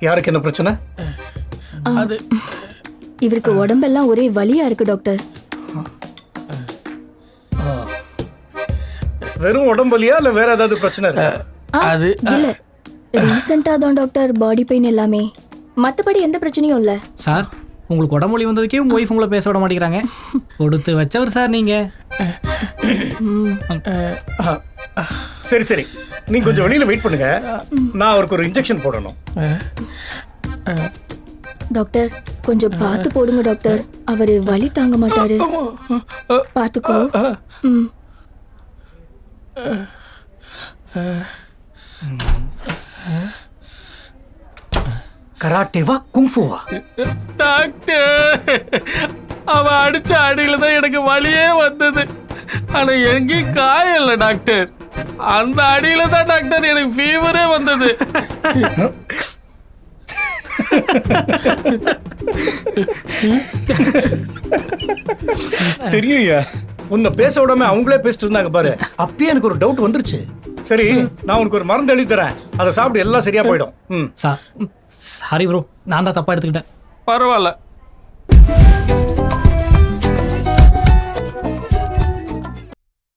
யாருக்கு என்ன பிரச்சனை? அது இவருக்கு உடம்பெல்லாம் ஒரே வலியா இருக்கு டாக்டர். வெறும் உடம்புலியா இல்ல வேற ஏதாவது பிரச்சனை இருக்கா? அது இல்ல ரீசெண்டா தான் டாக்டர் பாடி பெயின் எல்லாமே, மத்தபடி எந்த பிரச்சனையும் இல்ல. சார் உங்களுக்கு உடம்பொலி வந்ததுக்கே உங்கள் ஒய்ஃப் உங்களை பேச விட மாட்டேங்கிறாங்க. கொடுத்து வச்சவர் சார் நீங்கள். சரி சரி, நீங்க கொஞ்சம் வெளியில வெயிட் பண்ணுங்க, நான் அவருக்கு ஒரு இன்ஜெக்ஷன் போடணும். டாக்டர் கொஞ்சம் பார்த்து போடுங்க டாக்டர், அவரு வலி தாங்க மாட்டாரு. பார்த்துக்கோ. ம். கராட்டேவா குங்ஃபுவா? டாக்டர் அவ அடிச்ச அடியில தான் எனக்கு வலியே வந்தது. ஆனா எங்கேயும் காயம் இல்லை டாக்டர். அந்த அடியில தான் டாக்டர் எனக்கு ஃபீவரே வந்தது. தெரியும்யா, உன்னை பேச விடாம அவங்களே பேசிட்டு இருந்தாங்க பாரு, அப்பயே எனக்கு ஒரு டவுட் வந்துருச்சு. சரி, நான் உனக்கு ஒரு மருந்து எழுதி தரேன், அதை சாப்பிட்டு எல்லாம் சரியா போயிடும். சாரி ப்ரோ, நான் தான் தப்பாக எடுத்துக்கிட்டேன். பரவாயில்ல,